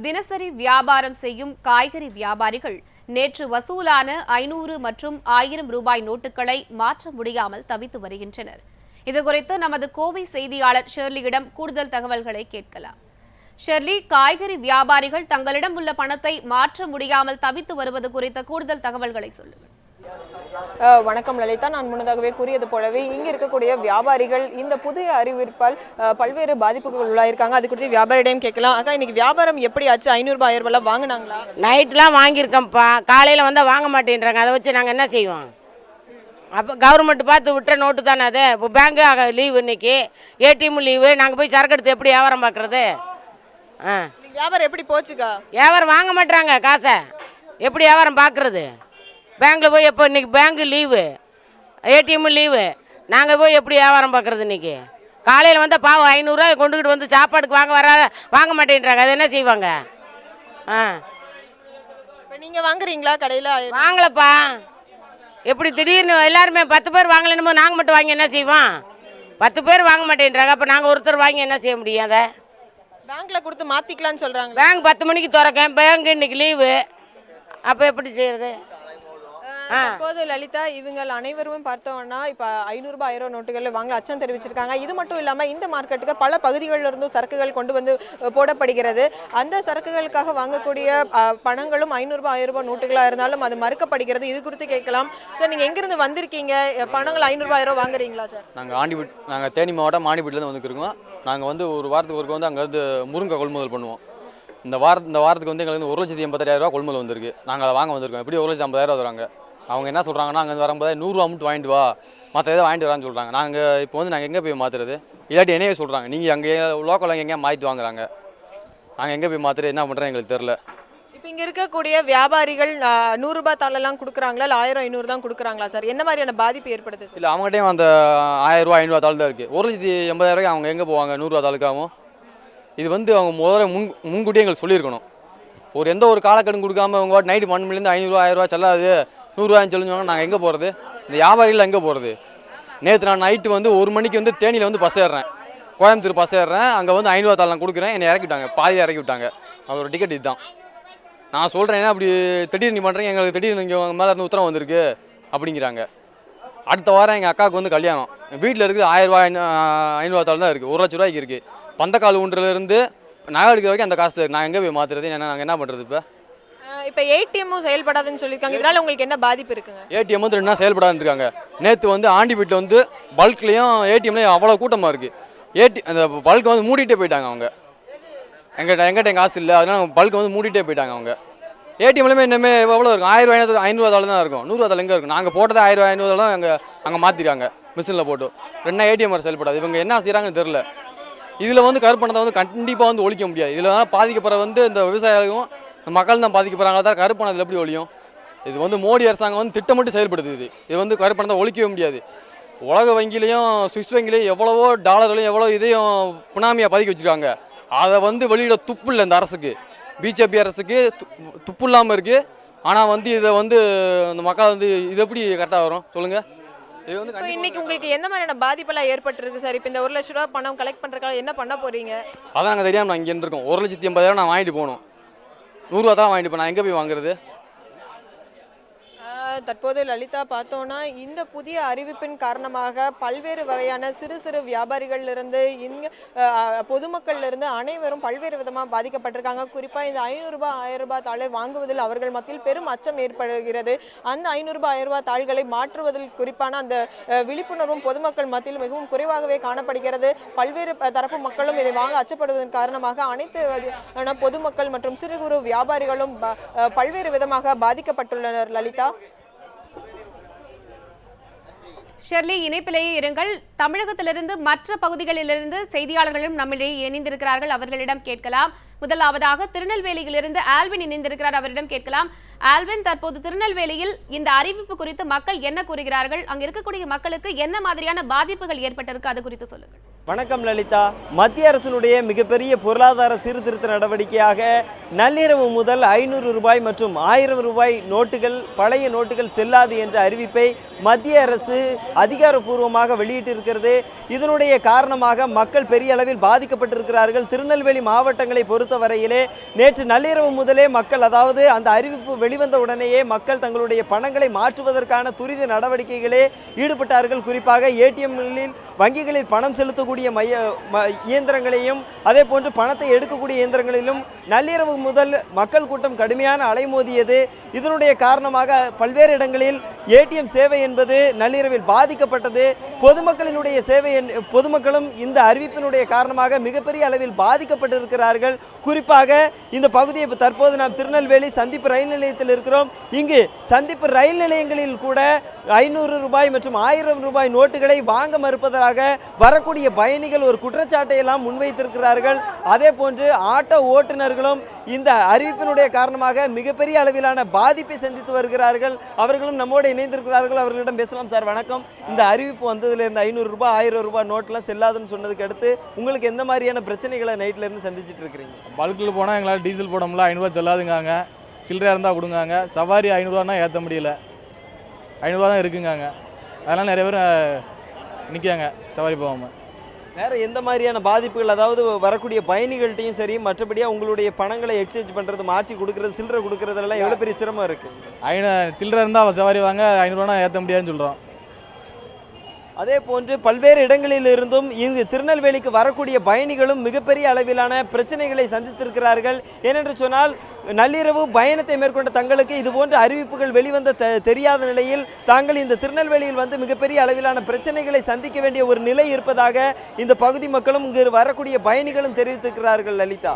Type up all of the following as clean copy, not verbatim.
தினசரி வியாபாரம் செய்யும் காய்கறி வியாபாரிகள் நேற்று வசூலான 500 மற்றும் 1000 ரூபாய் நோட்டுகளை மாற்ற முடியாமல் தவித்து வருகின்றனர். இதுகுறித்து நமது கோவை செய்தியாளர் ஷெர்லியிடம் கூடுதல் தகவல்களை கேட்கலாம். ஷெர்லி, காய்கறி வியாபாரிகள் தங்களிடம் உள்ள பணத்தை மாற்ற முடியாமல் தவித்து வருவது குறித்த கூடுதல் தகவல்களை சொல்லுங்கள். வணக்கம் லலிதா. நான் முன்னதாகவே கூறியது போலவே இங்கே இருக்கக்கூடிய வியாபாரிகள் இந்த புதிய அறிவிப்பால் பல்வேறு பாதிப்புகள் உள்ளாயிருக்காங்க. அது குறித்து வியாபாரிடையும் கேட்கலாம். அக்கா, இன்னைக்கு வியாபாரம் எப்படி ஆச்சு? 500 ரூபாய் 1000 ரூபாய் வாங்கினாங்களா? நைட்லாம் வாங்கியிருக்கோம்ப்பா. காலையில் வந்தால் வாங்க மாட்டேன்றாங்க. அதை வச்சு நாங்கள் என்ன செய்வோம்? அப்போ கவர்மெண்ட் பார்த்து விட்ட நோட்டு தானே அது. இப்போ பேங்கு லீவு, இன்னைக்கு ஏடிஎம் லீவு. நாங்கள் போய் சரக்கு எடுத்து எப்படி வியாபாரம் பார்க்குறது? வியாபாரம் எப்படி போச்சுக்கா? வியாபாரம் வாங்க மாட்டுறாங்க காசை. எப்படி வியாபாரம் பார்க்குறது? பேங்க்கில் போய் எப்போ இன்றைக்கி பேங்கு லீவு, ஏடிஎம் லீவு. நாங்கள் போய் எப்படி வியாபாரம் பார்க்குறது? இன்றைக்கி காலையில் வந்தால் பாவம் 500 ரூபாய் கொண்டுக்கிட்டு வந்து சாப்பாடுக்கு வாங்க மாட்டேன்றாங்க. அது என்ன செய்வாங்க? இப்போ நீங்கள் வாங்குறீங்களா கடையில்? வாங்கலப்பா. எப்படி திடீர்னு எல்லாருமே 10 பேர் வாங்கலன்னு நாங்கள் மட்டும் வாங்கி என்ன செய்வோம்? 10 பேர் வாங்க மாட்டேன்றாங்க. அப்போ நாங்கள் ஒருத்தர் வாங்கி என்ன செய்ய முடியும்? அதை பேங்க்கில் கொடுத்து மாற்றிக்கலான்னு சொல்கிறாங்க. பேங்க் 10 மணிக்கு திறக்கேன், பேங்க் இன்னைக்கு லீவு. அப்போ எப்படி செய்யறது? அப்போது லலிதா, இவங்க அனைவரும் பார்த்தோம்னா இப்போ 500 ரூபாய் 1000 நோட்டுகளில் வாங்க அச்சம் தெரிவிச்சிருக்காங்க. இது மட்டும் இல்லாமல் இந்த மார்க்கெட்டுக்கு பல பகுதிகளில் இருந்தும் சரக்குகள் கொண்டு வந்து போடப்படுகிறது. அந்த சரக்குகளுக்காக வாங்கக்கூடிய பணங்களும் 500 ரூபாய் 1000 ரூபாய் நோட்டுகளாக இருந்தாலும் அது மறுக்கப்படுகிறது. இது குறித்து கேட்கலாம் சார். நீங்கள் எங்கிருந்து வந்திருக்கீங்க? பணங்கள் 500 ரூபாய் 1000 ரூபாய் வாங்குறீங்களா சார்? நாங்கள் தேனி மாவட்டம் மாண்டிப்பட்டிலேருந்து வந்துருக்கோம். நாங்கள் வந்து ஒரு வாரத்துக்கு ஒருக்க வந்து அங்கேருந்து முருங்கை கொள்முதல் பண்ணுவோம். இந்த வாரத்துக்கு வந்து எங்களுக்கு 1,80,000 ரூபா கொள்முதல் வந்திருக்கு. நாங்கள் அதை வாங்க வந்திருக்கோம். எப்படி 1,50,000 தராங்க. அவங்க என்ன சொல்கிறாங்கன்னா, அங்கே வரும்போது 100 ரூபா மட்டும் வாங்கிட்டு வா, மற்ற எதாவது வாங்கிட்டு வரான்னு சொல்கிறாங்க. நாங்கள் இப்போ வந்து நாங்கள் எங்கே போய் மாற்றுறது? இல்லாட்டி என்னையே சொல்கிறாங்க, நீங்கள் அங்கே லோக்கலில் எங்கேயா மாற்றிட்டு வாங்குறாங்க. நாங்கள் எங்கே போய் மாற்றுறது, என்ன பண்ணுறது எங்களுக்கு தெரில. இப்போ இங்கே இருக்கக்கூடிய வியாபாரிகள் 100 ரூபாய் தாளெல்லாம் கொடுக்குறாங்களா, இல்லை 1000 500 தான் கொடுக்குறாங்களா சார்? என்ன மாதிரியான பாதிப்பு ஏற்படுது? இல்லை, அவங்ககிட்டையும் அந்த 1000 ரூபா 500 தாள் தான் இருக்குது. 1,80,000 அவங்க எங்கே போவாங்க 100 ரூபா தாளுக்காகவும்? இது வந்து அவங்க முதல்ல முன்கூட்டியே எங்களுக்கு சொல்லியிருக்கணும். எந்த ஒரு காலக்கெடும் கொடுக்காம அவங்க நைட்டு 12 மணிலேருந்து 500 ரூபா 1000 ரூபா செல்லாது 100 ரூபாய்ன்னு சொல்லுவாங்க. நாங்கள் எங்கே போகிறது? இந்த வியாபாரிகள் எங்கே போகிறது? நேற்று நான் நைட்டு வந்து 1 மணிக்கு வந்து தேனியில் வந்து பஸ் ஏறுறேன், கோயம்புத்தூர் பஸ் ஏறுறேன். அங்கே வந்து 500 ரூபா தாள் நான் கொடுக்குறேன், என்னை இறக்கி விட்டாங்க, பாதியாக இறக்கி விட்டாங்க. அதோட டிக்கெட் இதுதான். நான் சொல்கிறேன், ஏன்னா அப்படி திடீர்னு பண்ணுறேங்க, எங்களுக்கு திடீர்னு இங்கே மேலே இருந்து உத்தரவு வந்திருக்கு அப்படிங்கிறாங்க. அடுத்த வாரம் எங்கள் அக்காவுக்கு வந்து கல்யாணம். வீட்டில் இருக்குது 1000 ரூபாய் 500 ரூபா தாள் தான் இருக்குது. 1 லட்ச ரூபாய்க்கு இருக்குது. பந்தக்கால் ஊன்றிலேருந்து நகை எடுக்கிற வரைக்கும் அந்த காசு நான் எங்கே போய் மாற்றுறது? நாங்கள் என்ன பண்ணுறது? இப்போ ஏடிஎம்மும் செயல்படாதுன்னு சொல்லியிருக்காங்க. இதனால் உங்களுக்கு என்ன பாதிப்பு இருக்குங்க? ஏடிஎம் வந்து 2 நாள் செயல்படாதுன்னு இருக்காங்க. நேற்று வந்து ஆண்டிப்பேட்டில் வந்து பல்க்லேயும் ஏடிஎம்லேயும் அவ்வளோ கூட்டமாக இருக்குது. அந்த பல்க் வந்து மூடிட்டே போயிட்டாங்க அவங்க. எங்கிட்ட காசு இல்லை, அதனால பல்க் வந்து மூடிட்டே போயிட்டாங்க அவங்க. ஏடிஎம்லேயுமே இன்னுமே எவ்வளோ இருக்கும்? 1000 ரூபாய் 500 ரூபா தாள் தான் இருக்கும். 100 ரூபா தாள் எங்கே இருக்கும்? நாங்கள் போட்டது 1000 ரூபாய் 500 தான் அங்கே மாற்றிருக்காங்க மிஷினில் போட்டு. 2 நாள் ஏடிஎம் வர செயல்படாது. இவங்க என்ன செய்கிறாங்கன்னு தெரில. இதில் வந்து கருப்பணத்தை வந்து கண்டிப்பாக வந்து ஒழிக்க முடியாது. இதில் தான் பாதிக்கப்படுற வந்து இந்த விவசாயிகளும் மக்கள் தான் பாதிக்கப்படுறாங்க. தான் கருப்பணத்தில் எப்படி ஒழியும்? இது வந்து மோடி அரசாங்கம் வந்து திட்டமிட்டு செயல்படுது. இது வந்து கருப்பணத்தை ஒழிக்கவே முடியாது. உலக வங்கிலையும் சுவிஸ் வங்கிலையும் எவ்வளவோ டாலர்களையும் எவ்வளோ இதையும் புனாமியாக பதுக்கி வச்சுருக்காங்க. அதை வந்து வெளியிட துப்பு இல்லை இந்த அரசுக்கு. பிஜேபி அரசுக்கு துப்பு இல்லாமல் இருக்குது. ஆனால் வந்து இதை வந்து இந்த மக்கள் வந்து இது எப்படி கரெக்டாக வரும் சொல்லுங்கள்? இது வந்து இன்னைக்கு உங்களுக்கு எந்த மாதிரியான பாதிப்பெல்லாம் ஏற்பட்டுருக்கு சார்? இப்போ இந்த 1 லட்ச ரூபா பணம் கலெக்ட் பண்ணுறதுக்காக என்ன பண்ண போகிறீங்க? அதான் நாங்கள் தெரியாமல் நான் இங்கே இருக்கோம். 1,80,000 நான் வாங்கிட்டு போகணும். 100 ரூபா தான் வாங்கிட்டு போனேன். எங்கே போய் வாங்குறது? தற்போது லலிதா பார்த்தோன்னா, இந்த புதிய அறிவிப்பின் காரணமாக பல்வேறு வகையான சிறு சிறு வியாபாரிகள்லேருந்து இங்கே பொதுமக்கள்லேருந்து அனைவரும் பல்வேறு விதமாக பாதிக்கப்பட்டிருக்காங்க. குறிப்பாக இந்த 500 ரூபாய் 1000 ரூபாய் தாளை வாங்குவதில் அவர்கள் மத்தியில் பெரும் அச்சம் ஏற்படுகிறது. அந்த 500 ரூபாய் 1000 ரூபாய் தாள்களை மாற்றுவதில் குறிப்பான அந்த விழிப்புணர்வும் பொதுமக்கள் மத்தியில் மிகவும் குறைவாகவே காணப்படுகிறது. பல்வேறு தரப்பு மக்களும் இதை வாங்க அச்சப்படுவதன் காரணமாக அனைத்து பொதுமக்கள் மற்றும் சிறு குறு வியாபாரிகளும் பல்வேறு விதமாக பாதிக்கப்பட்டுள்ளனர். லலிதா. ஷெர்லி, இணைப்பிலேயே இருங்கள். தமிழகத்திலிருந்து மற்ற பகுதிகளிலிருந்து செய்தியாளர்களும் நம்மிடையே இணைந்திருக்கிறார்கள், அவர்களிடம் கேட்கலாம். முதலாவதாக திருநெல்வேலியிலிருந்து ஆல்வின் இணைந்திருக்கிறார், அவரிடம் கேட்கலாம். ஆல்வின், தற்போது திருநெல்வேலியில் இந்த அறிவிப்பு குறித்து மக்கள் என்ன கூறுகிறார்கள்? அங்க இருக்கக்கூடிய மக்களுக்கு என்ன மாதிரியான பாதிப்புகள் ஏற்பட்டிருக்கு, அது குறித்து சொல்லுங்கள். வணக்கம் லலிதா. மத்திய அரசினுடைய மிகப்பெரிய பொருளாதார சீர்திருத்த நடவடிக்கையாக நள்ளிரவு முதல் 500 ரூபாய் மற்றும் 1000 ரூபாய் நோட்டுகள், பழைய நோட்டுகள் செல்லாது என்ற அறிவிப்பை மத்திய அரசு அதிகாரப்பூர்வமாக வெளியிட்டிருக்கிறது. இதனுடைய காரணமாக மக்கள் பெரிய அளவில் பாதிக்கப்பட்டிருக்கிறார்கள். திருநெல்வேலி மாவட்டங்களை பொறுத்த பொறுத்தவரையிலே நேற்று நள்ளிரவு முதலே மக்கள், அதாவது அந்த அறிவிப்பு வெளிவந்த உடனேயே மக்கள் தங்களுடைய பணங்களை மாற்றுவதற்கான துரித நடவடிக்கைகளே ஈடுபட்டார்கள். குறிப்பாக ஏடிஎம்களில், வங்கிகளில் பணம் செலுத்தக்கூடிய இயந்திரங்களையும் அதே போன்று பணத்தை எடுக்கக்கூடிய இயந்திரங்களிலும் நள்ளிரவு முதல் மக்கள் கூட்டம் கடுமையான அலைமோதியது. இதனுடைய காரணமாக பல்வேறு இடங்களில் ஏடிஎம் சேவை என்பது நள்ளிரவில் பாதிக்கப்பட்டது. பொதுமக்களும் இந்த அறிவிப்பினுடைய காரணமாக மிகப்பெரிய அளவில் பாதிக்கப்பட்டிருக்கிறார்கள். குறிப்பாக இந்த பகுதியை தற்போது நாம் திருநெல்வேலி சந்திப்பு ரயில் நிலையத்தில் இருக்கிறோம். இங்கு சந்திப்பு ரயில் நிலையங்களில் கூட 500 ரூபாய் மற்றும் 1000 ரூபாய் நோட்டுகளை வாங்க மறுப்பதாக வரக்கூடிய பயணிகள் ஒரு குற்றச்சாட்டை எல்லாம் முன்வைத்திருக்கிறார்கள். அதே போன்று ஆட்டோ ஓட்டுநர்களும் இந்த அறிவிப்பினுடைய காரணமாக மிகப்பெரிய அளவிலான பாதிப்பை சந்தித்து வருகிறார்கள். அவர்களும் நம்மோடு இணைந்திருக்கிறார்கள். அவர்களிடம் பேசலாம். சார் வணக்கம். இந்த அறிவிப்பு வந்ததுலேருந்து 500 ரூபாய் 1000 ரூபாய் நோட்லாம் செல்லாதுன்னு சொன்னதுக்கு அடுத்து உங்களுக்கு எந்த மாதிரியான பிரச்சனைகளை நைட்ல இருந்து சந்திச்சுட்டு இருக்கிறீங்க? பல்கில் போனால் எங்களால் டீசல் போட முடியல, 500 செல்லாதுங்காங்க. சில்லறையாக இருந்தால் கொடுங்காங்க. சவாரி 500 ஏற்ற முடியல, 500 தான் இருக்குங்காங்க. அதனால் நிறைய பேர் நிற்காங்க சவாரி போகாமல். வேறு எந்த மாதிரியான பாதிப்புகள், அதாவது வரக்கூடிய பயணிகள்கிட்டையும் சரி, மற்றபடியாக உங்களுடைய பணங்களை எக்ஸ்சேஞ்ச் பண்ணுறது, மாற்றி கொடுக்குறது, சில்லறை கொடுக்குறதுலாம் எவ்வளோ பெரிய சிரமம் இருக்குது? சில்லறை இருந்தால் சவாரி வாங்க, 500 ஏற்ற முடியாதுன்னு சொல்கிறோம். அதே போன்று பல்வேறு இடங்களில் இருந்தும் இங்கு திருநெல்வேலிக்கு வரக்கூடிய பயணிகளும் மிகப்பெரிய அளவிலான பிரச்சனைகளை சந்தித்திருக்கிறார்கள். ஏனென்று சொன்னால் நள்ளிரவு பயணத்தை மேற்கொண்ட தங்களுக்கு இதுபோன்ற அறிவிப்புகள் வெளிவந்த தெரியாத நிலையில் தாங்கள் இந்த திருநெல்வேலியில் வந்து மிகப்பெரிய அளவிலான பிரச்சனைகளை சந்திக்க வேண்டிய ஒரு நிலை இருப்பதாக இந்த பகுதி மக்களும் இங்கு வரக்கூடிய பயணிகளும் தெரிவித்திருக்கிறார்கள். லலிதா,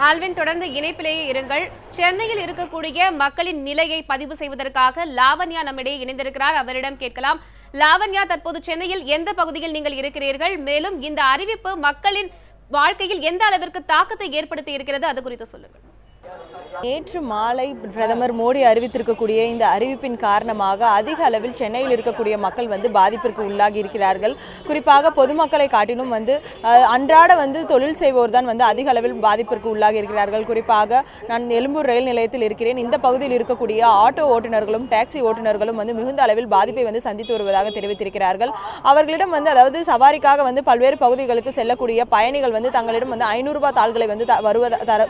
ஆல்வின், தொடர்ந்து இணைப்பிலேயே இருங்கள். சென்னையில் இருக்கக்கூடிய மக்களின் நிலையை பதிவு செய்வதற்காக லாவண்யா நம்மிடையே இணைந்திருக்கிறார். அவரிடம் கேட்கலாம். லாவண்யா, தற்போது சென்னையில் எந்த பகுதியில் நீங்கள் இருக்கிறீர்கள்? மேலும் இந்த அறிவிப்பு மக்களின் வாழ்க்கையில் எந்த அளவிற்கு தாக்கத்தை ஏற்படுத்தி இருக்கிறது, அது குறித்து சொல்லுங்கள். நேற்று மாலை பிரதமர் மோடி அறிவித்திருக்கக்கூடிய இந்த அறிவிப்பின் காரணமாக அதிக அளவில் சென்னையில் இருக்கக்கூடிய மக்கள் வந்து பாதிப்பிற்கு உள்ளாகி இருக்கிறார்கள். குறிப்பாக பொதுமக்களை காட்டிலும் வந்து அன்றாட வந்து தொழில் செய்வோர் தான் வந்து அதிக அளவில் பாதிப்பிற்கு உள்ளாகி இருக்கிறார்கள். குறிப்பாக நான் எழும்பூர் ரயில் நிலையத்தில் இருக்கிறேன். இந்த பகுதியில் இருக்கக்கூடிய ஆட்டோ ஓட்டுநர்களும் டாக்ஸி ஓட்டுநர்களும் வந்து மிகுந்த அளவில் பாதிப்பை வந்து சந்தித்து வருவதாக தெரிவித்திருக்கிறார்கள். அவர்களிடம் வந்து, அதாவது சவாரிக்காக வந்து பல்வேறு பகுதிகளுக்கு செல்லக்கூடிய பயணிகள் வந்து தங்களிடம் வந்து 500 ரூபாய் தாள்களை வந்து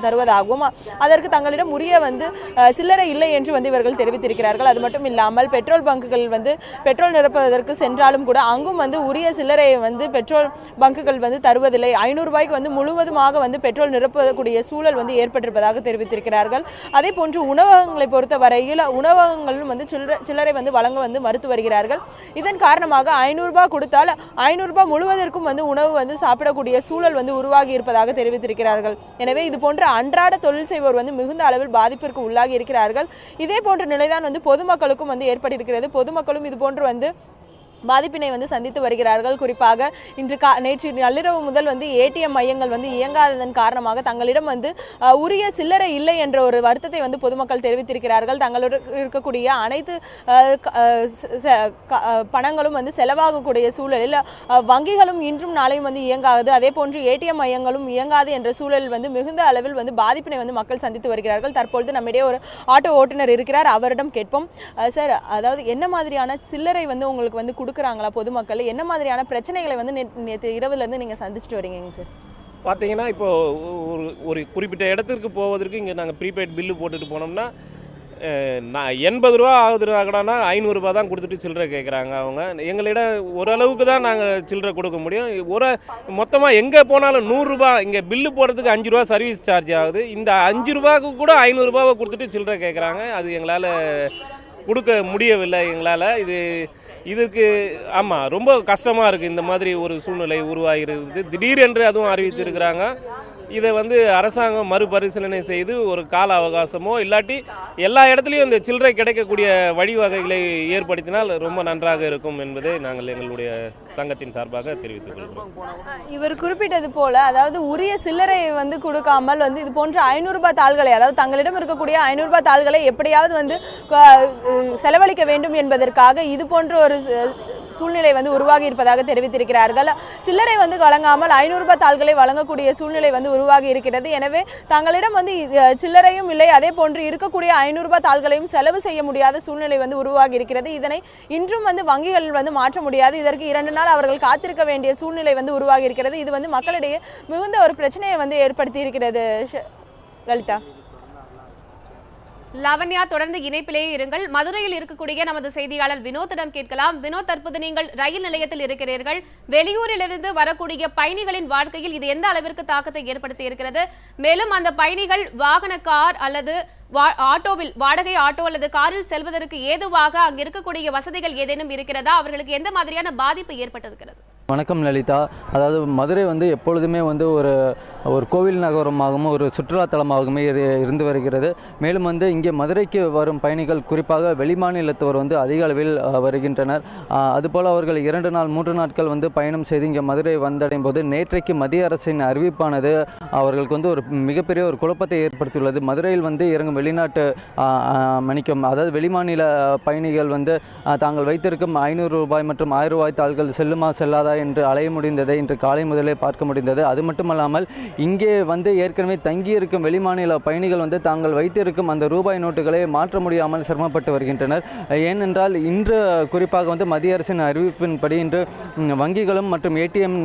தருவதாகவும் அதற்கு தங்களிடம் உரிய வந்து சில்லறை இல்லை என்று வந்து இவர்கள் தெரிவித்திருக்கிறார்கள். அது மட்டும் இல்லாமல் பெட்ரோல் பங்குகள் வந்து பெட்ரோல் நிரப்புவதற்கு சென்றாலும் கூட அங்கும் வந்து உரிய சில்லறையை வந்து பெட்ரோல் பங்குகள் வந்து தருவதில்லை. 500 ரூபாய்க்கு வந்து முழுவதுமாக வந்து பெட்ரோல் நிரப்பக்கூடிய சூழல் வந்து ஏற்பட்டிருப்பதாக தெரிவித்திருக்கிறார்கள். அதே போன்று உணவகங்களை பொறுத்த வரையில் உணவகங்களும் வந்து சில்லறை வந்து வழங்க வந்து மறுத்து வருகிறார்கள். இதன் காரணமாக 500 ரூபாய் கொடுத்தால் 500 ரூபாய் முழுவதற்கும் வந்து உணவு வந்து சாப்பிடக்கூடிய சூழல் வந்து உருவாகி இருப்பதாக தெரிவித்திருக்கிறார்கள். எனவே இது போன்ற அன்றாட தொழில் செய்வோர் வந்து மிகுந்த அளவில் பாதிப்பிற்கு உள்ளாகி இருக்கிறார்கள். இதே போன்ற நிலைதான் வந்து பொதுமக்களுக்கும் வந்து ஏற்பட்டிருக்கிறது. பொதுமக்களும் இது போன்று வந்து பாதிப்பினை வந்து சந்தித்து வருகிறார்கள். குறிப்பாக நேற்று நள்ளிரவு முதல் வந்து ஏடிஎம் மையங்கள் வந்து இயங்காததன் காரணமாக தங்களிடம் வந்து உரிய சில்லறை இல்லை என்ற ஒரு வருத்தத்தை வந்து பொதுமக்கள் தெரிவித்திருக்கிறார்கள். தங்களுடன் இருக்கக்கூடிய அனைத்து பணங்களும் வந்து செலவாகக்கூடிய சூழலில் வங்கிகளும் இன்றும் நாளையும் வந்து இயங்காது, அதே போன்று ஏடிஎம் மையங்களும் இயங்காது என்ற சூழலில் வந்து மிகுந்த அளவில் வந்து பாதிப்பினை வந்து மக்கள் சந்தித்து வருகிறார்கள். தற்பொழுது நம்மிடையே ஒரு ஆட்டோ ஓட்டுநர் இருக்கிறார். அவரிடம் கேட்போம். சார், அதாவது என்ன மாதிரியான சில்லறை வந்து உங்களுக்கு வந்து கொடுக்குறாங்களா பொதுமக்கள்? என்ன மாதிரியான பிரச்சனைகளை வந்து நேற்று இரவுல இருந்து நீங்க சந்திச்சுட்டு வரீங்க சார்? பார்த்தீங்கன்னா இப்போ ஒரு குறிப்பிட்ட இடத்திற்கு போவதற்கு இங்கே நாங்கள் ப்ரீபெய்ட் பில்லு போட்டுட்டு போனோம்னா 80 ரூபா ஆகுதுன்னா 500 ரூபா தான் கொடுத்துட்டு சில்லறை கேட்குறாங்க. அவங்க எங்களிடம் ஓரளவுக்கு தான் நாங்கள் சில்லறை கொடுக்க முடியும். மொத்தமாக எங்கே போனாலும் 100 ரூபா, இங்கே பில்லு போடுறதுக்கு 5 ரூபா சர்வீஸ் சார்ஜ் ஆகுது. இந்த 5 ரூபாய்க்கு கூட 500 ரூபாவை கொடுத்துட்டு சில்லறை கேட்குறாங்க. அது எங்களால் கொடுக்க முடியவில்லை. எங்களால் இதுக்கு ஆமாம் ரொம்ப கஷ்டமாக இருக்குது. இந்த மாதிரி ஒரு சூழ்நிலை உருவாகிறது திடீரென்று அதுவும் அறிவித்திருக்கிறாங்க. இதை வந்து அரசாங்கம் மறுபரிசீலனை செய்து ஒரு கால அவகாசமோ இல்லாட்டி எல்லா இடத்துலையும் இந்த சில்லறை கிடைக்கக்கூடிய வழிவகைகளை ஏற்படுத்தினால் ரொம்ப நன்றாக இருக்கும் என்பதை நாங்கள் எங்களுடைய சங்கத்தின் சார்பாக தெரிவித்துக் கொள்கிறோம். இவர் குறிப்பிட்டது போல, அதாவது உரிய சில்லறை வந்து கொடுக்காமல் வந்து இது போன்ற 500 ரூபாய் தாள்களை, அதாவது தங்களிடம் இருக்கக்கூடிய 500 ரூபாய் தாள்களை எப்படியாவது வந்து செலவழிக்க வேண்டும் என்பதற்காக இது போன்ற ஒரு சூழ்நிலை வந்து உருவாகி இருப்பதாக தெரிவித்திருக்கிறார்கள். சில்லறை வந்து வழங்காமல் 500 ரூபாய் தாள்களை வழங்கக்கூடிய சூழ்நிலை வந்து உருவாகி இருக்கிறது. எனவே தங்களிடம் வந்து சில்லறையும் இல்லை, அதே போன்று இருக்கக்கூடிய 500 ரூபாய் தாள்களையும் செலவு செய்ய முடியாத சூழ்நிலை வந்து உருவாகி இருக்கிறது. இதனை இன்றும் வந்து வங்கிகள் வந்து மாற்ற முடியாது. இதற்கு 2 நாள் அவர்கள் காத்திருக்க வேண்டிய சூழ்நிலை வந்து உருவாகி இருக்கிறது. இது வந்து மக்களிடையே மிகுந்த ஒரு பிரச்சனையை வந்து ஏற்படுத்தி இருக்கிறது. லலிதா. லாவண்யா, தொடர்ந்து இணைப்பிலேயே இருங்கள். மதுரையில் இருக்கக்கூடிய நமது செய்தியாளர் வினோத்திடம் கேட்கலாம். வினோத், தற்போது நீங்கள் ரயில் நிலையத்தில் இருக்கிறீர்கள். வெளியூரிலிருந்து வரக்கூடிய பயணிகளின் வாழ்க்கையில் இது எந்த அளவிற்கு தாக்கத்தை ஏற்படுத்தி இருக்கிறது? மேலும் அந்த பயணிகள் வாகன கார் அல்லது ஆட்டோவில், வாடகை ஆட்டோ அல்லது காரில் செல்வதற்கு ஏதுவாக அங்கு இருக்கக்கூடிய வசதிகள் ஏதேனும் இருக்கிறதா? அவர்களுக்கு எந்த மாதிரியான பாதிப்பு ஏற்பட்டிருக்கிறது? வணக்கம் லலிதா. அதாவது மதுரை வந்து எப்பொழுதுமே வந்து ஒரு கோவில் நகரமாகவும் ஒரு சுற்றுலாத்தலமாகவுமே இருந்து வருகிறது. மேலும் வந்து இங்கே மதுரைக்கு வரும் பயணிகள், குறிப்பாக வெளிமாநிலத்தவர் வந்து அதிக அளவில் வருகின்றனர். அதுபோல் அவர்கள் 2 நாள் 3 நாட்கள் வந்து பயணம் செய்து இங்கே மதுரை வந்தடையும் போது நேற்றைக்கு மத்திய அரசின் அறிவிப்பானது அவர்களுக்கு வந்து ஒரு மிகப்பெரிய ஒரு குழப்பத்தை ஏற்படுத்தியுள்ளது. மதுரையில் வந்து இறங்கும் வெளிநாட்டு அதாவது வெளிமாநில பயணிகள் வந்து தாங்கள் வைத்திருக்கும் 500 ரூபாய் மற்றும் 1000 ரூபாய் தாள்கள் செல்லுமா செல்லாதா என்று அலைய முடிந்ததை இன்று காலை முதலே பார்க்க முடிந்தது. அது மட்டுமல்லாமல் இங்கே வந்து ஏற்கனவே தங்கியிருக்கும் வெளிமாநில பயணிகள் வந்து தாங்கள் வைத்திருக்கும் அந்த ரூபாய் நோட்டுகளை மாற்ற முடியாமல் சிரமப்பட்டு வருகின்றனர். ஏனென்றால் இன்று குறிப்பாக வந்து மத்திய அரசின் அறிவிப்பின்படி இன்று வங்கிகளும் மற்றும் ஏடிஎம்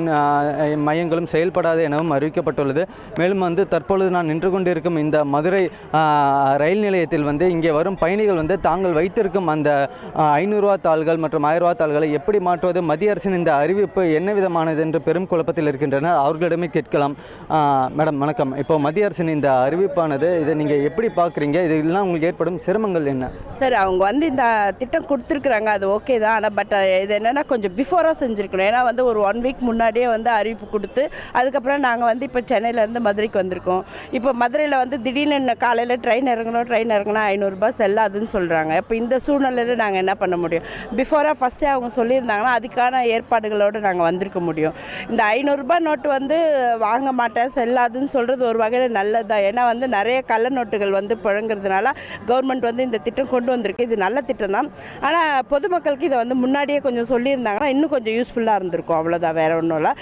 மையங்களும் செயல்படாது எனவும் அறிவிக்கப்பட்டுள்ளது. மேலும் வந்து தற்பொழுது நான் நின்று கொண்டிருக்கும் இந்த மதுரை ரயில் நிலையத்தில் வந்து இங்கே வரும் பயணிகள் வந்து தாங்கள் வைத்திருக்கும் அந்த 500 ரூபா தாள்கள் மற்றும் 1000 ரூபா தாள்களை எப்படி மாற்றுவது, மத்திய அரசின் இந்த அறிவிப்பு என்ன விதமானது என்று பெரும் குழப்பத்தில் இருக்கின்றனர். அவர்களிடமே கேட்கலாம். மேடம் வணக்கம். இப்போ மத்திய அரசின் இந்த அறிவிப்பானது இதை நீங்கள் எப்படி பார்க்குறீங்க? இதெல்லாம் உங்களுக்கு ஏற்படும் சிரமங்கள் என்ன? சார், அவங்க வந்து இந்த திட்டம் கொடுத்துருக்குறாங்க, அது ஓகே தான். ஆனால் பட் இது என்னென்னா கொஞ்சம் பிஃபோராக செஞ்சுருக்கணும். ஏன்னா வந்து ஒரு 1 வீக் முன்னாடியே வந்து அறிவிப்பு கொடுத்து அதுக்கப்புறம் நாங்கள் வந்து இப்போ சென்னையிலேருந்து மதுரைக்கு வந்திருக்கோம். இப்போ மதுரையில் வந்து திடீர்னு காலையில் ட்ரெயின் இறங்கினா 500 ரூபாய் செல்லாதுன்னு சொல்கிறாங்க. இப்போ இந்த சூழ்நிலையில் நாங்கள் என்ன பண்ண முடியும்? பிஃபோராக ஃபஸ்ட்டே அவங்க சொல்லியிருந்தாங்கன்னா அதுக்கான ஏற்பாடுகளோடு நாங்கள் வந்திருக்க முடியும். இந்த 500 ரூபாய் நோட்டு வந்து வாங்க மாட்டேன், செல்லாதுன்னு சொல்கிறது ஒரு வகையில் நல்லது தான். ஏன்னா வந்து நிறைய கள்ள நோட்டுகள் வந்து புழங்குறதுனால கவர்மெண்ட் வந்து இந்த திட்டம் கொண்டு வந்திருக்கு. இது நல்ல திட்டம் தான். ஆனால் பொதுமக்களுக்கு இதை வந்து முன்னாடியே கொஞ்சம் சொல்லியிருந்தாங்கன்னா இன்னும் கொஞ்சம் யூஸ்ஃபுல்லாக இருந்திருக்கும். அவ்வளோதான், வேறு ஒன்றும் இல்லை.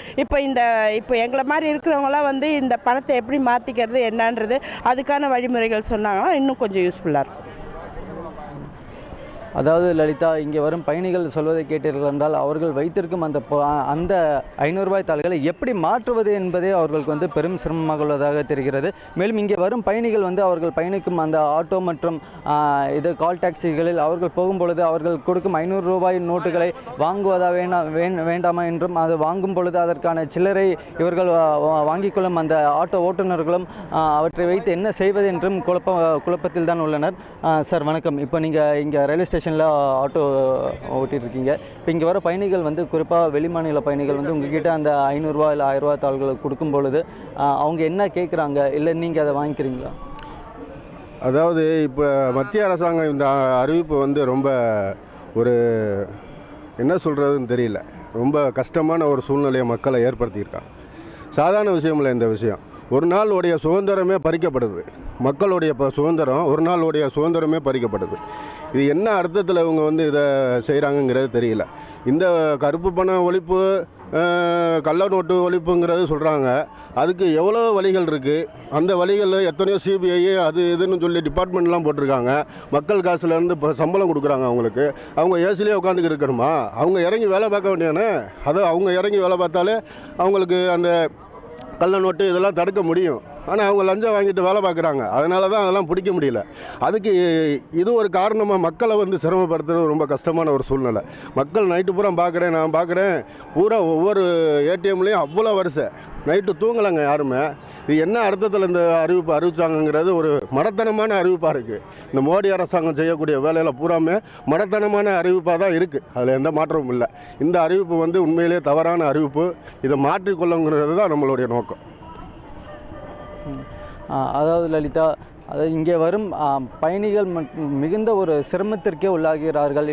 இப்போ எங்களை மாதிரி இருக்கிறவங்களாம் வந்து இந்த பணத்தை எப்படி மாற்றிக்கிறது என்னன்றது அதுக்கான வழிமுறைகள் சொன்னாங்கன்னா இன்னும் கொஞ்சம் யூஸ்ஃபுல்லாக இருக்கும். அதாவது லலிதா, இங்கே வரும் பயணிகள் சொல்வதை கேட்டீர்கள் என்றால் அவர்கள் வைத்திருக்கும் அந்த 500 ரூபாய் தாள்களை எப்படி மாற்றுவது என்பதே அவர்களுக்கு வந்து பெரும் சிரமமாக உள்ளதாக தெரிகிறது. மேலும் இங்கே வரும் பயணிகள் வந்து அவர்கள் பயணிக்கும் அந்த ஆட்டோ மற்றும் இது கால் டாக்ஸிகளில் அவர்கள் போகும்பொழுது அவர்கள் கொடுக்கும் 500 ரூபாய் நோட்டுகளை வாங்குவதா வேண்டாமா என்றும், அது வாங்கும் பொழுது அதற்கான சில்லறை இவர்கள் வாங்கிக் கொள்ளும் அந்த ஆட்டோ ஓட்டுநர்களும் அவற்றை வைத்து என்ன செய்வது என்றும் குழப்பத்தில் தான் உள்ளனர். சார் வணக்கம். இப்போ நீங்கள் இங்கே ரயில்வே ஸ்டேஷனில் ஆட்டோ ஓட்டிகிட்டு இருக்கீங்க. இப்போ இங்கே வர பயணிகள் வந்து குறிப்பாக வெளிமாநில பயணிகள் வந்து உங்ககிட்ட அந்த 500 ரூபா இல்லை 1000 ரூபா தாள்களை கொடுக்கும் பொழுது அவங்க என்ன கேட்குறாங்க, இல்லை நீங்கள் அதை வாங்கிக்கிறீங்களா? அதாவது இப்போ மத்திய அரசாங்கம் இந்த அறிவிப்பு வந்து ரொம்ப ஒரு என்ன சொல்கிறதுன்னு தெரியல, ரொம்ப கஷ்டமான ஒரு சூழ்நிலையை மக்களை ஏற்படுத்தியிருக்காங்க. சாதாரண விஷயம் இல்லை இந்த விஷயம். ஒரு நாளுடைய சுதந்திரமே பறிக்கப்படுது. மக்களுடைய சுதந்திரம், ஒரு நாளுடைய சுதந்திரமே பறிக்கப்படுது. இது என்ன அர்த்தத்தில் இவங்க வந்து இதை செய்கிறாங்கங்கிறது தெரியல. இந்த கருப்பு பண ஒழிப்பு, கள்ள நோட்டு ஒழிப்புங்கிறது சொல்கிறாங்க. அதுக்கு எவ்வளோ வழிகள் இருக்குது. அந்த வழிகளில் எத்தனையோ சிபிஐ அது இதுன்னு சொல்லி டிபார்ட்மெண்ட்லாம் போட்டிருக்காங்க. மக்கள் காசுலேருந்து இப்போ சம்பளம் கொடுக்குறாங்க அவங்களுக்கு. அவங்க ஏசிலே உட்காந்துக்கிட்டு இருக்கணுமா? அவங்க இறங்கி வேலை பார்க்க வேண்டியானே. அதை அவங்க இறங்கி வேலை பார்த்தாலே அவங்களுக்கு அந்த கள்ள நோட்டு இதெல்லாம் தடுக்க முடியும். ஆனால் அவங்க லஞ்சம் வாங்கிட்டு வேலை பார்க்குறாங்க. அதனால தான் அதெல்லாம் பிடிக்க முடியல. அதுக்கு இது ஒரு காரணமாக மக்களை வந்து சிரமப்படுத்துறது ரொம்ப கஷ்டமான ஒரு சூழ்நிலை. மக்கள் நைட்டு பூரா நான் பார்க்குறேன் பூரா ஒவ்வொரு ஏடிஎம்லேயும் அவ்வளோ வரிசை. நைட்டு தூங்கலைங்க யாருமே. இது என்ன அர்த்தத்தில் இந்த அறிவிப்பு அறிவிச்சாங்கங்கிறது ஒரு மடத்தனமான அறிவிப்பாக இருக்குது. இந்த மோடி அரசாங்கம் செய்யக்கூடிய வேலையில் பூராமே மடத்தனமான அறிவிப்பாக தான் இருக்குது. அதில் எந்த மாற்றமும் இல்லை. இந்த அறிவிப்பு வந்து உண்மையிலே தவறான அறிவிப்பு. இதை மாற்றிக்கொள்ளுங்கிறது தான் நம்மளுடைய நோக்கம். அதாவது லலிதா, அதாவது இங்கே வரும் பயணிகள் மிகுந்த ஒரு சிரமத்திற்கே உள்ளாகிறார்கள்.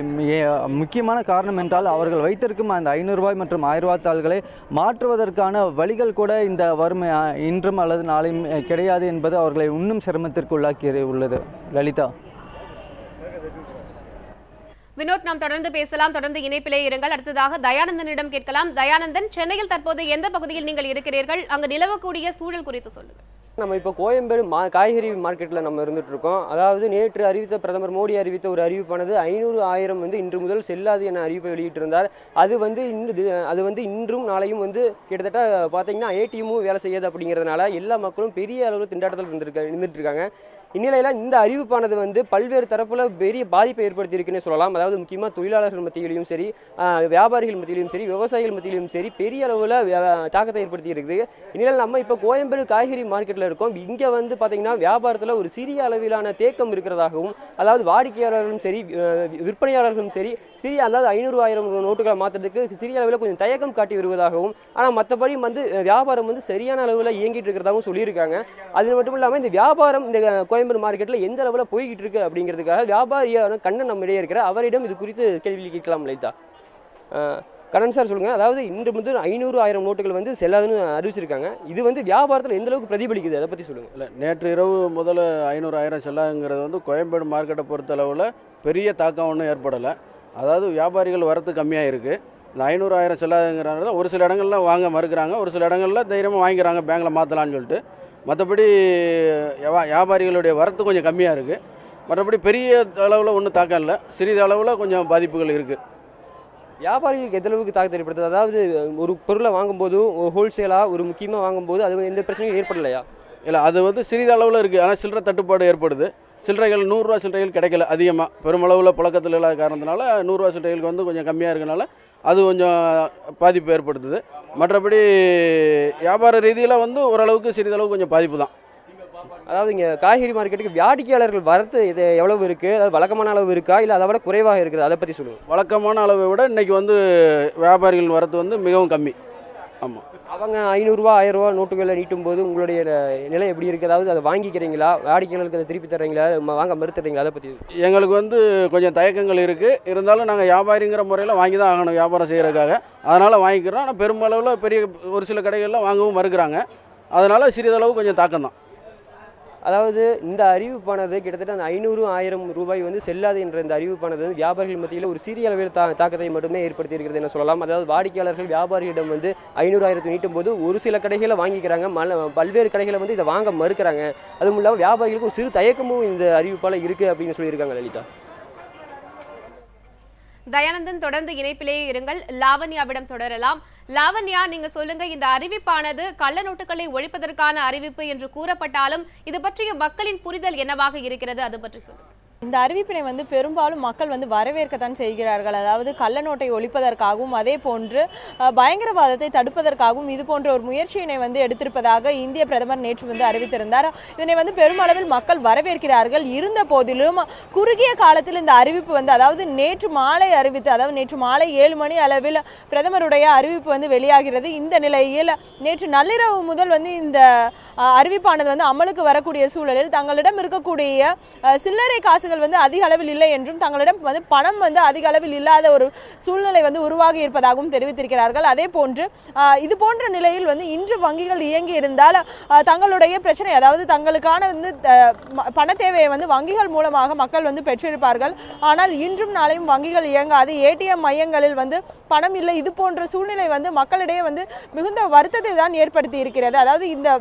முக்கியமான காரணம் என்றால் அவர்கள் வைத்திருக்கும் அந்த 500 ரூபாய் மற்றும் 1000 ரூபாய் தாள்களை மாற்றுவதற்கான வழிகள் கூட இந்த வரும் இன்றும் அல்லது நாளையும் கிடையாது என்பது அவர்களை இன்னும் சிரமத்திற்கு உள்ளாக்கி உள்ளது. லலிதா. வினோத், நாம் தொடர்ந்து பேசலாம். தொடர்ந்து இணைப்பிலே இருங்கள். அடுத்ததாக தயானந்தனிடம் கேட்கலாம். தயானந்தன், சென்னையில் தற்போது எந்த பகுதியில் நீங்கள் இருக்கிறீர்கள்? அங்கு நிலவக்கூடிய சூழல் குறித்து சொல்லுங்கள். நம்ம இப்போ கோயம்பேடு காய்கறி மார்க்கெட்டில் நம்ம இருந்துட்டு இருக்கோம். அதாவது நேற்று அறிவித்த பிரதமர் மோடி அறிவித்த ஒரு அறிவிப்பானது 500,000 வந்து இன்று முதல் செல்லாது என அறிவிப்பை வெளியிட்டிருந்தார். அது வந்து இன்றும் நாளையும் வந்து கிட்டத்தட்ட பார்த்தீங்கன்னா ஏடிஎம்மும் வேலை செய்யாது அப்படிங்கிறதுனால எல்லா மக்களும் பெரிய அளவில் திண்டாட்டத்தில் இருந்துட்டு இருக்காங்க. இந்நிலையில் இந்த அறிவிப்பானது வந்து பல்வேறு தரப்புல பெரிய பாதிப்பை ஏற்படுத்தியிருக்குன்னு சொல்லலாம். அதாவது முக்கியமாக தொழிலாளர்கள் மத்தியிலையும் சரி, வியாபாரிகள் மத்தியிலும் சரி, விவசாயிகள் மத்தியிலும் சரி பெரிய அளவில் தாக்கத்தை ஏற்படுத்தி இருக்குது. இந்நிலையில் நம்ம இப்போ கோயம்பேடு காய்கறி மார்க்கெட்டில் இருக்கோம். இங்கே வந்து பார்த்தீங்கன்னா வியாபாரத்தில் ஒரு சிறிய அளவிலான தேக்கம் இருக்கிறதாகவும், அதாவது வாடிக்கையாளர்களும் சரி விற்பனையாளர்களும் சரி அதாவது 500,000 நோட்டுகளை மாற்றுறதுக்கு சிறிய அளவில் கொஞ்சம் தயக்கம் காட்டி வருவதாகவும், ஆனால் மற்றபடி வந்து வியாபாரம் வந்து சரியான அளவில் இயங்கிட்டு இருக்கிறதாகவும் சொல்லியிருக்காங்க. அது மட்டும் இல்லாமல் இந்த வியாபாரம் இந்த கோயம்பேடு மார்க்கெட்டில் எந்த அளவில் போய்கிட்டு இருக்கு அப்படிங்கிறதுக்காக வியாபாரியான கண்ணன் நம்ம இடையே இருக்கிற அவரிடம் இது குறித்து கேள்வி கேட்கலாம். லைதா கண்ணன் சார் சொல்லுங்கள், அதாவது இன்று முதல் 500,000 நோட்டுகள் வந்து செல்லாதுன்னு அறிவிச்சிருக்காங்க. இது வந்து வியாபாரத்தில் எந்த அளவுக்கு பிரதிபலிக்குது, அதை பற்றி சொல்லுங்கள். இல்லை, நேற்று இரவு முதல்ல 500,000 செல்லாதுங்கிறது வந்து கோயம்பேடு மார்க்கெட்டை பொறுத்தளவில் பெரிய தாக்கம் ஒன்றும் ஏற்படலை. அதாவது வியாபாரிகள் வரத்து கம்மியாக இருக்குது. இந்த 500,000 செல்லாதுங்கிறத ஒரு சில இடங்கள்ல வாங்க மறுக்கிறாங்க, ஒரு சில இடங்களில் தைரியமாக வாங்கிக்கிறாங்க பேங்கில் மாற்றலான்னு சொல்லிட்டு. மற்றபடி வியாபாரிகளுடைய வரத்து கொஞ்சம் கம்மியாக இருக்குது. மற்றபடி பெரிய அளவில் ஒன்றும் தாக்கம் இல்லை, சிறிது அளவில் கொஞ்சம் பாதிப்புகள் இருக்குது. வியாபாரிகளுக்கு எந்த அளவுக்கு தாக்கத்தை ஏற்படுத்துது? அதாவது ஒரு பொருளை வாங்கும்போது ஹோல்சேலாக ஒரு முக்கியமாக வாங்கும்போது அது எந்த பிரச்சனையும் ஏற்படலையா? இல்லை, அது வந்து சிறிது அளவில் இருக்குது. ஆனால் சில்லறை தட்டுப்பாடு ஏற்படுது. சில்லறைகள் 100 ரூபா சில்லறைகள் கிடைக்கல. அதிகமாக பெருமளவில் புழக்கத்தில் இல்லாத காரணத்தினால 100 ரூபா சில்லறைகளுக்கு வந்து கொஞ்சம் கம்மியாக இருக்கனால அது கொஞ்சம் பாதிப்பு ஏற்படுத்துது. மற்றபடி வியாபார ரீதியில் வந்து ஓரளவுக்கு சிறிதளவு கொஞ்சம் பாதிப்பு தான். அதாவது இங்கே காய்கறி மார்க்கெட்டுக்கு வாடிக்கையாளர்கள் வரத்து இது எவ்வளவு இருக்குது? அதாவது வழக்கமான அளவு இருக்கா, இல்லை அதை விட குறைவாக இருக்குது? அதை பற்றி சொல்லுங்கள். வழக்கமான அளவை விட இன்றைக்கி வந்து வியாபாரிகள் வரத்து வந்து மிகவும் கம்மி. ஆமாம், அவங்க 500 ரூபா 1000 ரூபா நோட்டுகளை நீட்டும் போது உங்களுடைய நிலை எப்படி இருக்குது? அதாவது அதை வாங்கிக்கிறீங்களா, வாடிக்கையாளர்களுக்கு அதை திருப்பி தர்றீங்களா, வாங்க மறுத்துறீங்களா? அதை பற்றி எங்களுக்கு வந்து கொஞ்சம் தயக்கங்கள் இருக்குது. இருந்தாலும் நாங்கள் வியாபாரிங்கிற முறையில் வாங்கி தான் ஆகணும் வியாபாரம் செய்கிறதுக்காக. அதனால் வாங்கிக்கிறோம். ஆனால் பெருமளவில் பெரிய ஒரு சில கடைகளில் வாங்கவும் மறுக்கிறாங்க. அதனால் சிறிதளவு கொஞ்சம் தாக்கம் தான். அதாவது இந்த அறிவிப்பானது கிட்டத்தட்ட அந்த 500,000 ரூபாய் வந்து செல்லாது என்ற இந்த அறிவிப்பானது வந்து வியாபாரிகள் மத்தியில் ஒரு சிறிய அளவில் தாக்கத்தை மட்டுமே ஏற்படுத்தி இருக்கிறது என சொல்லலாம். அதாவது வாடிக்கையாளர்கள் வியாபாரியிடம் வந்து 500,000 நீட்டும் போது ஒரு சில கடைகளை வாங்கிக்கிறாங்க, பல்வேறு கடைகளை வந்து இதை வாங்க மறுக்கிறாங்க. அதுவும் இல்லாமல் வியாபாரிகளுக்கு ஒரு சிறு தயக்கமும் இந்த அறிவிப்பால் இருக்குது அப்படின்னு சொல்லியிருக்காங்க. லலிதா, தயானந்தன், தொடர்ந்து இணைப்பிலே இருங்கள். லாவண்யாவிடம் தொடரலாம். லாவண்யா, நீங்க சொல்லுங்க, இந்த அறிவிப்பானது கள்ள நோட்டுகளை ஒழிப்பதற்கான அறிவிப்பு என்று கூறப்பட்டாலும் இது பற்றிய மக்களின் புரிதல் என்னவாக இருக்கிறது, அது பற்றி சொல்லுங்க. இந்த அறிவிப்பினை வந்து பெரும்பாலும் மக்கள் வந்து வரவேற்கத்தான் செய்கிறார்கள். அதாவது கள்ள நோட்டை ஒழிப்பதற்காகவும் அதே போன்று பயங்கரவாதத்தை தடுப்பதற்காகவும் இது போன்ற ஒரு முயற்சியினை வந்து எடுத்திருப்பதாக இந்திய பிரதமர் நேற்று வந்து அறிவித்திருந்தார். இதனை வந்து பெருமளவில் மக்கள் வரவேற்கிறார்கள். இருந்த போதிலும் குறுகிய காலத்தில் இந்த அறிவிப்பு வந்து அதாவது நேற்று மாலை 7 மணி அளவில் பிரதமருடைய அறிவிப்பு வந்து வெளியாகிறது. இந்த நிலையில் நேற்று நள்ளிரவு முதல் வந்து இந்த அறிவிப்பானது வந்து அமலுக்கு வரக்கூடிய சூழலில் தங்களிடம் இருக்கக்கூடிய சில்லறை காசு வந்து அதிக அளவில் இல்லை என்றும் தங்களிடம் வந்து பணம் வந்து அதிக அளவில் இல்லாத ஒரு சூழ்நிலை வந்து உருவாகி இருப்பதாகவும் தெரிவித்திருக்கிறார்கள். அதே போன்று இது போன்ற நிலையில் வந்து இன்று வங்கிகள் இயங்கி இருந்தால் தங்களுடைய பிரச்சனை, அதாவது தங்களுக்கான வந்து பண தேவையை வந்து வங்கிகள் மூலமாக மக்கள் வந்து பெற்றிருப்பார்கள். ஆனால் இன்றும் நாளையும் வங்கிகள் இயங்காது, ஏடிஎம் மையங்களில் வந்து பணம் இல்லை. இது போன்ற சூழ்நிலை வந்து மக்களிடையே வந்து மிகுந்த வருத்தத்தை தான் ஏற்படுத்தி இருக்கிறது. அதாவது இந்த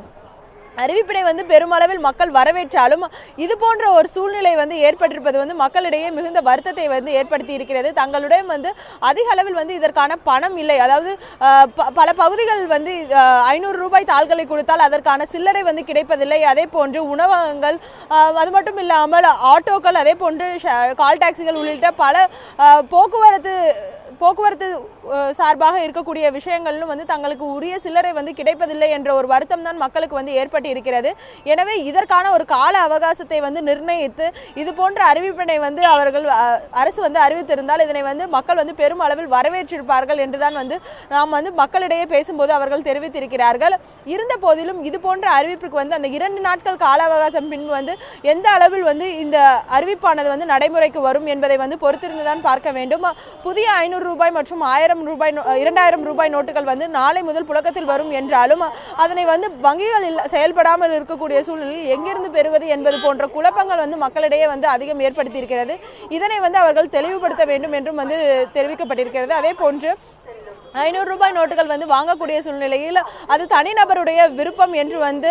அறிவிப்பினை வந்து பெருமளவில் மக்கள் வரவேற்றாலும் இது போன்ற ஒரு சூழ்நிலை வந்து ஏற்பட்டிருப்பது வந்து மக்களிடையே மிகுந்த வருத்தத்தை வந்து ஏற்படுத்தி இருக்கிறது. தங்களுடைய வந்து அதிக அளவில் வந்து இதற்கான பணம் இல்லை. அதாவது பல பகுதிகள் வந்து 500 ரூபாய் தாள்களை கொடுத்தால் அதற்கான சில்லறை வந்து கிடைப்பதில்லை. அதே போன்று உணவகங்கள், அது மட்டும் இல்லாமல் ஆட்டோக்கள், அதே போன்று கால் டாக்ஸிகள் உள்ளிட்ட பல போக்குவரத்து சார்பாக இருக்கக்கூடிய விஷயங்களும் வந்து தங்களுக்கு உரிய சில்லறை வந்து கிடைப்பதில்லை என்ற ஒரு வருத்தம் தான் மக்களுக்கு வந்து ஏற்பட்டு இருக்கிறது. எனவே இதற்கான ஒரு கால அவகாசத்தை வந்து நிர்ணயித்து இது போன்ற அறிவிப்பினை வந்து அரசு வந்து அறிவித்திருந்தால் இதனை வந்து மக்கள் வந்து பெரும் அளவில் வரவேற்றிருப்பார்கள் என்றுதான் வந்து நாம் வந்து மக்களிடையே பேசும்போது அவர்கள் தெரிவித்திருக்கிறார்கள். இருந்த போதிலும் இது போன்ற அறிவிப்புக்கு வந்து அந்த 2 நாட்கள் கால அவகாசம் பின்பு வந்து எந்த அளவில் வந்து இந்த அறிவிப்பானது வந்து நடைமுறைக்கு வரும் என்பதை வந்து பொறுத்திருந்துதான் பார்க்க வேண்டும். புதிய 500 ரூபாய் மற்றும் 2000 ரூபாய் நோட்டுகள் வந்து நாளை முதல் புழக்கத்தில் வரும் என்றாலும் அதனை வந்து வங்கிகளில் செயல்படாமல் இருக்கக்கூடிய சூழ்நிலையில் எங்கிருந்து பெறுவது என்பது போன்ற குழப்பங்கள் வந்து மக்களிடையே வந்து அதிகம் ஏற்படுத்தி இருக்கிறது. இதனை வந்து அவர்கள் தெளிவுபடுத்த வேண்டும் என்றும் வந்து தெரிவிக்கப்பட்டிருக்கிறது. அதே போன்று 500 ரூபாய் நோட்டுகள் வந்து வாங்கக்கூடிய சூழ்நிலையில் அது தனிநபருடைய விருப்பம் என்று வந்து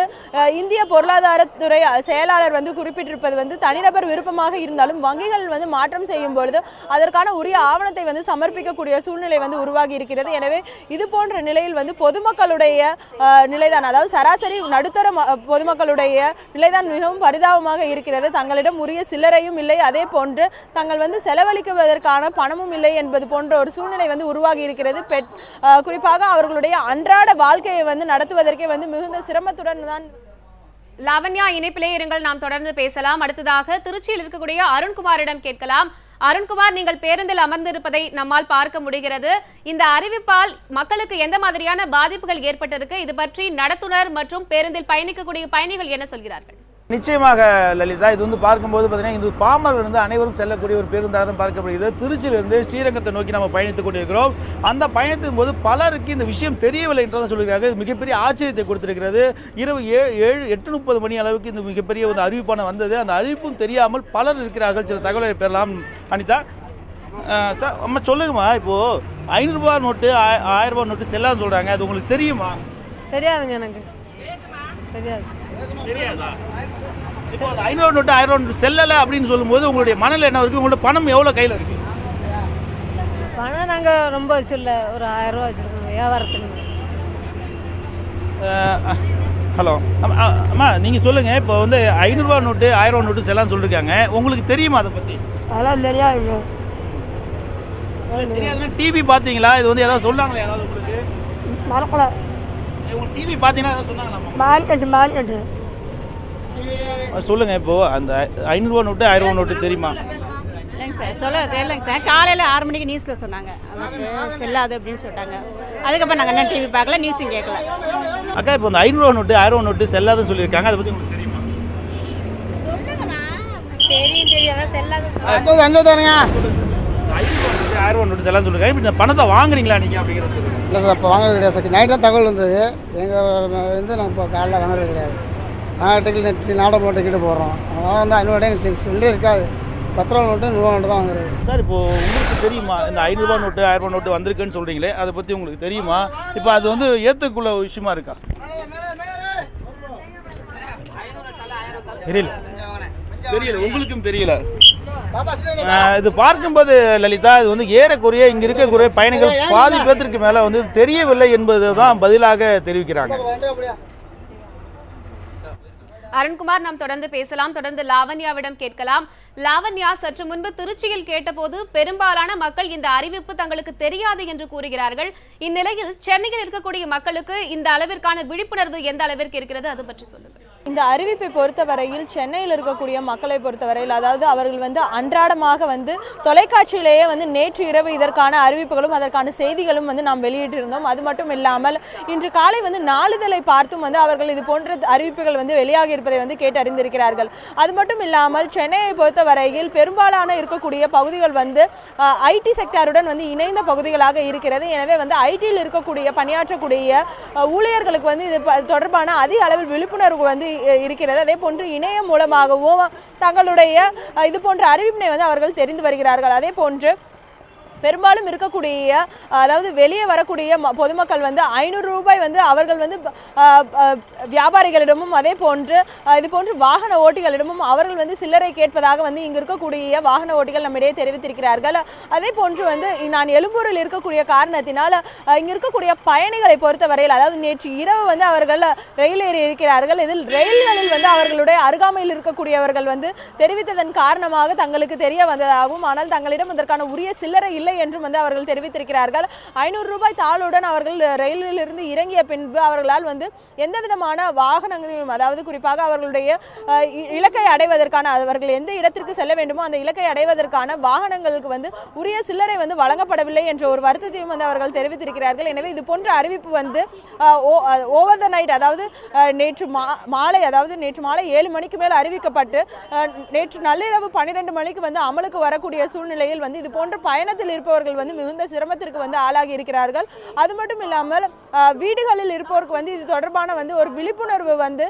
இந்திய பொருளாதாரத்துறை செயலாளர் வந்து குறிப்பிட்டிருப்பது வந்து தனிநபர் விருப்பமாக இருந்தாலும் வங்கிகள் வந்து மாற்றம் செய்யும் பொழுது அதற்கான உரிய ஆவணத்தை வந்து சமர்ப்பிக்கக்கூடிய சூழ்நிலை வந்து உருவாகி இருக்கிறது. எனவே இது போன்ற நிலையில் வந்து பொதுமக்களுடைய நிலைதான், அதாவது சராசரி நடுத்தர பொதுமக்களுடைய நிலைதான் மிகவும் பரிதாபமாக இருக்கிறது. தங்களிடம் உரிய சில்லறையும் இல்லை, அதே போன்று தங்கள் வந்து செலவழிக்குவதற்கான பணமும் இல்லை என்பது போன்ற ஒரு சூழ்நிலை வந்து உருவாகி இருக்கிறது. குறிப்பாக அவர்களுடைய அன்றாட வாழ்க்கையை வந்து நடத்துவதற்கே வந்து மிகுந்த சிரமத்துடன் தான். லாவண்யா, இணைப்பிலே இருங்கள், நாம் தொடர்ந்து பேசலாம். அடுத்ததாக திருச்சியில் இருக்கக்கூடிய அருண்குமாரிடம் கேட்கலாம். அருண்குமார், நீங்கள் பேருந்தில் அமர்ந்திருப்பதை நம்மால் பார்க்க முடிகிறது. இந்த அறிவிப்பால் மக்களுக்கு எந்த மாதிரியான பாதிப்புகள் ஏற்பட்டிருக்கு? இது பற்றி நடத்துனர் மற்றும் பேருந்தில் பயணிக்கக்கூடிய பயணிகள் என்ன சொல்கிறார்கள்? நிச்சயமாக லலிதா, இது வந்து பார்க்கும்போது பார்த்தீங்கன்னா இது பாமரிலிருந்து அனைவரும் செல்லக்கூடிய ஒரு பேருந்தாக தான் பார்க்கப்படுகிறது. திருச்சியிலிருந்து ஸ்ரீரங்கத்தை நோக்கி நம்ம பயணித்துக் கொண்டிருக்கிறோம். அந்த பயணத்தின் போது பலருக்கு இந்த விஷயம் தெரியவில்லை என்றுதான் சொல்கிறார்கள். இது மிகப்பெரிய ஆச்சரியத்தை கொடுத்திருக்கிறது. இரவு 8:30 மணி அளவுக்கு இந்த மிகப்பெரிய ஒரு அறிவிப்பான வந்தது. அந்த அறிவிப்பும் தெரியாமல் பலர் இருக்கிறார்கள். சில தகவலை பெறலாம். அனிதா சார், அம்மா சொல்லுங்கம்மா, இப்போது 500 ரூபா நோட்டு 1000 ரூபா நோட்டு செல்லாதுன்னு சொல்கிறாங்க. அது உங்களுக்கு தெரியுமா? தெரியாதுங்க, எனக்கு தெரியாதா? இப்போ 500 நோட்டு 1000 நோட்டு செல்லலை அப்படின்னு சொல்லும்போது உங்களுடைய மனநிலை என்ன இருக்குது? உங்களோட பணம் எவ்வளோ கையில் இருக்குது? பணம் நாங்கள் ரொம்ப வச்சுல்ல, ஒரு 1000 ரூபா வச்சுருக்கோம் வியாபாரத்துக்கு. ஹலோ அம்மா, நீங்கள் சொல்லுங்கள். இப்போ வந்து 500 ரூபா நோட்டு 1000 ரூபா நோட்டு செல்லான்னு சொல்லியிருக்காங்க. உங்களுக்கு தெரியுமா அதை பற்றி? அதெல்லாம் தெரியாது. தெரியாதுன்னா டிவி பார்த்தீங்களா? இது வந்து ஏதாவது சொன்னாங்களா யாராவது உங்களுக்கு? மறக்கல. உங்களுக்கு டிவி பார்த்தீங்கன்னா ஏதாவது சொன்னாங்களா? மார்க்கெட்டு சொல்லுங்கள். இப்போது அந்த 500 ரூபா நோட்டு 1000 ரூபா நோட்டு தெரியுமா? இல்லைங்க சார், சொல்ல தெரியலைங்க சார். காலையில் 6 மணிக்கு நியூஸில் சொன்னாங்க நமக்கு செல்லாது அப்படின்னு சொல்லிட்டாங்க. அதுக்கப்புறம் நாங்கள் என்ன டிவி பார்க்கல, நியூஸும் கேட்கல. அக்கா, இப்போ இந்த 500 ரூபா நோட்டு 1000 ரூபா நோட்டு செல்லாதுன்னு சொல்லியிருக்காங்க. அதை பற்றி உங்களுக்கு தெரியுமா? தெரியாம செல்லாது. 1000 ரூபா நோட்டு செல்லாதுன்னு சொல்லியிருக்காங்க. இப்போ இந்த பணத்தை வாங்குறீங்களா நீங்கள் அப்படிங்கிறது? இல்லை சார், இப்போ வாங்குறது கிடையாது சார். நைட் தான் தகவல் வந்தது. எங்கள் வந்து நம்ம இப்போ காலைல வாங்குறது கிடையாது. டிக்கெட் நாடகம் டிக்கெட்டு போடுறோம். அதனால் வந்து 500 ரூபாய் சில்லறை இருக்காது. 10 ரூபா நோட்டு 100 ரூபா நோட்டு தான் வாங்குறது. சார், இப்போது உங்களுக்கு தெரியுமா இந்த 500 ரூபா நோட்டு 1000 ரூபா நோட்டு வந்திருக்குன்னு சொல்கிறீங்களே, அதை பற்றி உங்களுக்கு தெரியுமா? இப்போ அது வந்து ஏற்றுக்குள்ள விஷயமா இருக்கா? தெரியல, உங்களுக்கும் தெரியல. இது பார்க்கும்போது லலிதா, இது வந்து ஏறக்குறைய இங்கே இருக்கக்கூடிய பயணிகள் பாதி பேத்திற்கு மேலே வந்து தெரியவில்லை என்பது தான் பதிலாக தெரிவிக்கிறாங்க. அருண்குமார், நாம் தொடர்ந்து பேசலாம். தொடர்ந்து லாவண்யாவிடம் கேட்கலாம். லாவண்யா, சற்று முன்பு திருச்சியில் கேட்டபோது பெரும்பாலான மக்கள் இந்த அறிவிப்பு தங்களுக்கு தெரியாது என்று கூறுகிறார்கள். இந்நிலையில் சென்னையில் இருக்கக்கூடிய மக்களுக்கு இந்த அளவிற்கான விழிப்புணர்வு எந்த அளவிற்கு இருக்கிறது, அது பற்றி சொல்லுங்கள். இந்த அறிவிப்பை பொறுத்தவரையில் சென்னையில் இருக்கக்கூடிய மக்களை பொறுத்தவரையில், அதாவது அவர்கள் வந்து அன்றாடமாக வந்து தொலைக்காட்சியிலேயே வந்து நேற்று இரவு இதற்கான அறிவிப்புகளும் அதற்கான செய்திகளும் வந்து நாம் வெளியிட்டிருந்தோம். அது மட்டும் இல்லாமல் இன்று காலை வந்து நாளிதழை பார்த்தும் வந்து அவர்கள் இது போன்ற அறிவிப்புகள் வந்து வெளியாகி இருப்பதை வந்து கேட்டறிந்திருக்கிறார்கள். அது மட்டும் இல்லாமல் சென்னையை பொறுத்தவரையில் பெரும்பாலான இருக்கக்கூடிய பகுதிகள் வந்து ஐடி செக்டாருடன் வந்து இணைந்த பகுதிகளாக இருக்கிறது. எனவே வந்து ஐடியில் இருக்கக்கூடிய பணியாற்றக்கூடிய ஊழியர்களுக்கு வந்து இது தொடர்பான அதிக அளவில் விழிப்புணர்வு வந்து இருக்கிறது. அதே போன்று இணையம் மூலமாகவும் தங்களுடைய இது போன்ற அறிவிப்பினை வந்து அவர்கள் தெரிந்து வருகிறார்கள். அதே போன்று பெரும்பாலும் இருக்கக்கூடிய, அதாவது வெளியே வரக்கூடிய பொதுமக்கள் வந்து 500 ரூபாய் வந்து அவர்கள் வந்து வியாபாரிகளிடமும் அதே போன்று இது போன்று வாகன ஓட்டிகளிடமும் அவர்கள் வந்து சில்லறை கேட்பதாக வந்து இங்கு இருக்கக்கூடிய வாகன ஓட்டிகள் நம்மிடையே தெரிவித்திருக்கிறார்கள். அதே போன்று வந்து நான் எழும்பூரில் இருக்கக்கூடிய காரணத்தினால் இங்கு இருக்கக்கூடிய பயணிகளை பொறுத்தவரையில், அதாவது நேற்று இரவு வந்து அவர்கள் ரயில் ஏறி இருக்கிறார்கள். இதில் ரயில்களில் வந்து அவர்களுடைய அருகாமையில் இருக்கக்கூடியவர்கள் வந்து தெரிவித்ததன் காரணமாக தங்களுக்கு தெரிய வந்ததாகவும், ஆனால் தங்களிடம் அதற்கான உரிய சில்லறை இல்லை என்றும் வந்து அவர்கள் தெரிவித்திருக்கிறார்கள். 500 ரூபாய் தாளுடன் அவர்கள் ரயிலில் இருந்து இறங்கிய பின்பு அவர்களால் வந்து எந்த விதமான வாகனங்களையும், அதாவது குறிப்பாக அவர்களுடைய இலக்கை அடைவதற்கான, அவர்கள் எந்த இடத்திற்கு செல்ல வேண்டுமோ அந்த இலக்கை அடைவதற்கான வாகனங்களுக்கு வந்து உரிய சில்லறை வந்து வழங்கப்படவில்லை என்ற ஒரு வருத்தத்தையும் வந்து அவர்கள் தெரிவித்திருக்கிறார்கள். எனவே இது போன்ற அறிவிப்பு வந்து ஓவர் த நைட், அதாவது நேற்று மாலை 7 மணிக்கு மேல் அறிவிக்கப்பட்டு நேற்று நள்ளிரவு 12 மணிக்கு வந்து அமலுக்கு வரக்கூடிய சூழ்நிலையில் வந்து இது போன்ற பயணத்தில் இருப்பவர்கள் வந்து மிகுந்த சிரமத்திற்கு வந்து ஆளாகி இருக்கிறார்கள். அது மட்டும் இல்லாமல் வீடுகளில் இருப்பவருக்கு வந்து இது தொடர்பான வந்து ஒரு விழிப்புணர்வு வந்து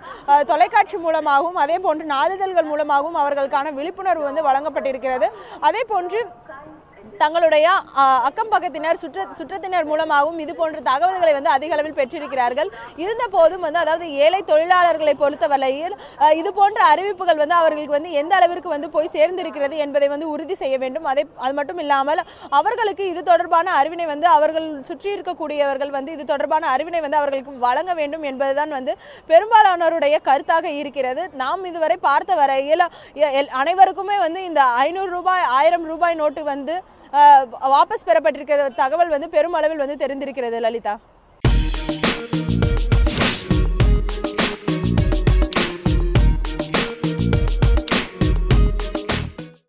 தொலைக்காட்சி மூலமாகவும் அதே போன்று நாளிதழ்கள் மூலமாகவும் அவர்களுக்கான விழிப்புணர்வு வந்து வழங்கப்பட்டிருக்கிறது. அதே போன்று தங்களுடைய அக்கம் பக்கத்தினர் சுற்றத்தினர் மூலமாகவும் இது போன்ற தகவல்களை வந்து அதிக அளவில் பெற்றிருக்கிறார்கள். இருந்த போதும் வந்து அதாவது ஏழை தொழிலாளர்களை பொறுத்தவரையில் இது போன்ற அறிவிப்புகள் வந்து அவர்களுக்கு வந்து எந்த அளவிற்கு வந்து போய் சேர்ந்திருக்கிறது என்பதை வந்து உறுதி செய்ய வேண்டும். அது மட்டும் இல்லாமல் அவர்களுக்கு இது தொடர்பான அறிவினை வந்து அவர்கள் சுற்றி இருக்கக்கூடியவர்கள் வந்து இது தொடர்பான அறிவினை வந்து அவர்களுக்கு வழங்க வேண்டும் என்பதுதான் வந்து பெரும்பாலானோருடைய கருத்தாக இருக்கிறது. நாம் இதுவரை பார்த்த வரையில் அனைவருக்குமே வந்து இந்த 500 ரூபாய் 1000 ரூபாய் நோட்டு வந்து வாபஸ் பெறப்பட்டிருக்கிற தகவல் வந்து பெரும் அளவில் வந்து தெரிந்திருக்கிறது. லலிதா.